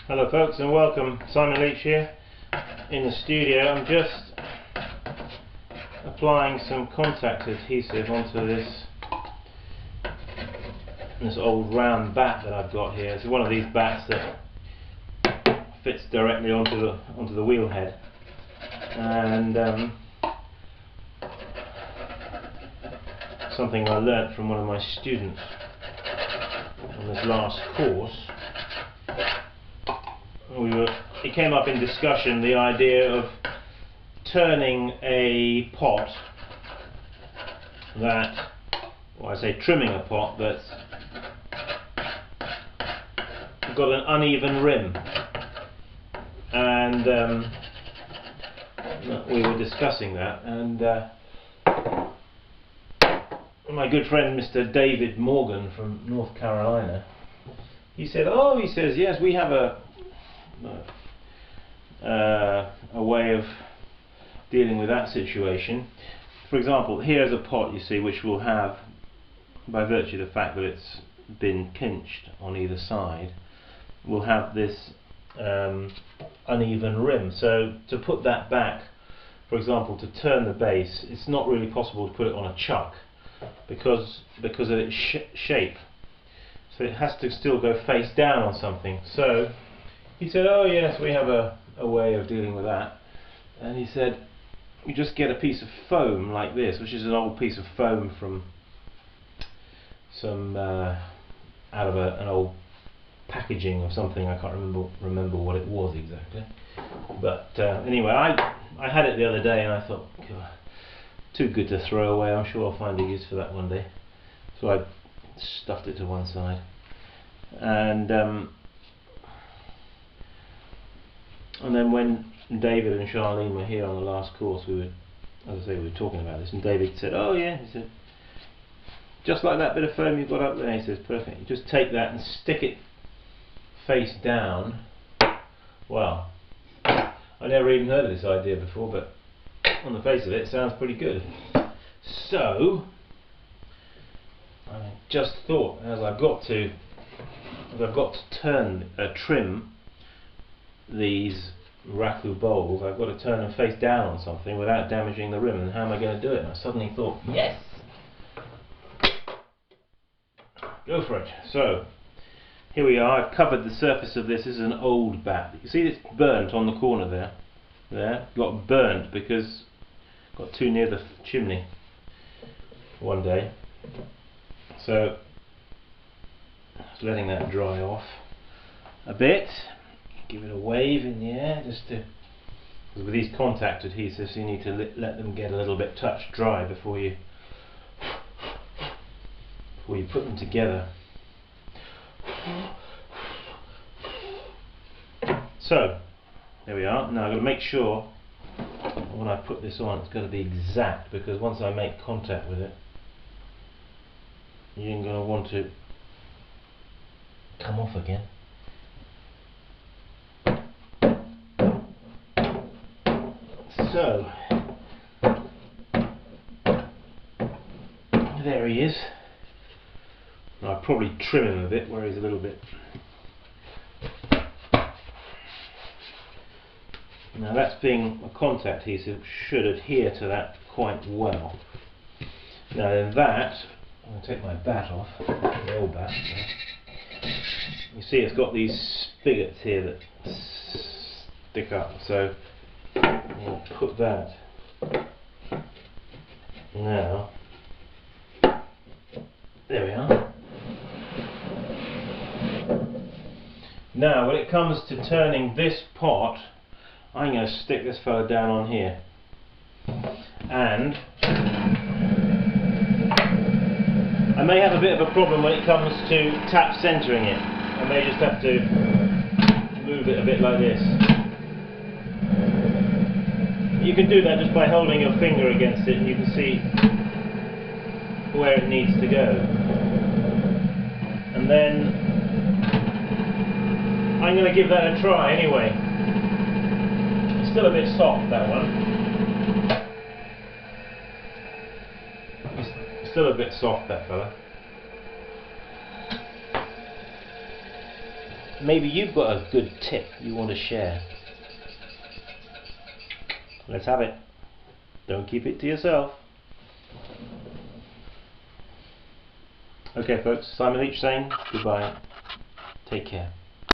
Hello folks and welcome. Simon Leach here in the studio. I'm just applying some contact adhesive onto this old round bat that I've got here. It's one of these bats that fits directly onto the wheel head, and something I learnt from one of my students on this last course. It came up in discussion, the idea of turning a pot that, well, I say trimming a pot that's got an uneven rim, and we were discussing that, and my good friend Mr. David Morgan from North Carolina, he said, yes, we have a way of dealing with that situation. For example, here's a pot, you see, which will have, by virtue of the fact that it's been pinched on either side, will have this uneven rim. So to put that back, for example, to turn the base, it's not really possible to put it on a chuck because of its shape. So it has to still go face down on something. So he said, oh yes, we have a way of dealing with that. And he said, you just get a piece of foam like this, which is an old piece of foam from some out of an old packaging or something. I can't remember what it was exactly. But anyway, I had it the other day and I thought, God, too good to throw away. I'm sure I'll find a use for that one day. So I stuffed it to one side, and then when David and Charlene were here on the last course, we were talking about this, and David said, oh yeah, he said, just like that bit of foam you've got up there, he says, perfect, you just take that and stick it face down. Well, I never even heard of this idea before, but on the face of it, it sounds pretty good. So I just thought, as I've got to trim these raku bowls, I've got to turn them face down on something without damaging the rim, and how am I going to do it? And I suddenly thought, yes, go for it. So here we are. I've covered the surface of this. This is an old bat. You see it's burnt on the corner there. Got burnt because got too near the chimney one day. So just letting that dry off a bit. Give it a wave in the air, just to, because with these contact adhesives you need to let them get a little bit touch dry before you put them together. So there we are. Now I've got to make sure when I put this on it's got to be exact, because once I make contact with it, you ain't going to want to come off again. So there he is. I'll probably trim him a bit where he's a little bit. Now that's being a contact adhesive, should adhere to that quite well. Now then that, I'm going to take my bat off, the old bat. You see it's got these spigots here that stick up, so I'll put that now. There we are. Now when it comes to turning this pot, I'm going to stick this fella down on here, and I may have a bit of a problem when it comes to tap centering it. I may just have to move it a bit like this. You can do that just by holding your finger against it, and you can see where it needs to go. And then I'm going to give that a try anyway. It's still a bit soft, that one. It's still a bit soft, that fella. maybe you've got a good tip you want to share. Let's have it. Don't keep it to yourself. Okay folks, Simon Leach saying goodbye. Take care.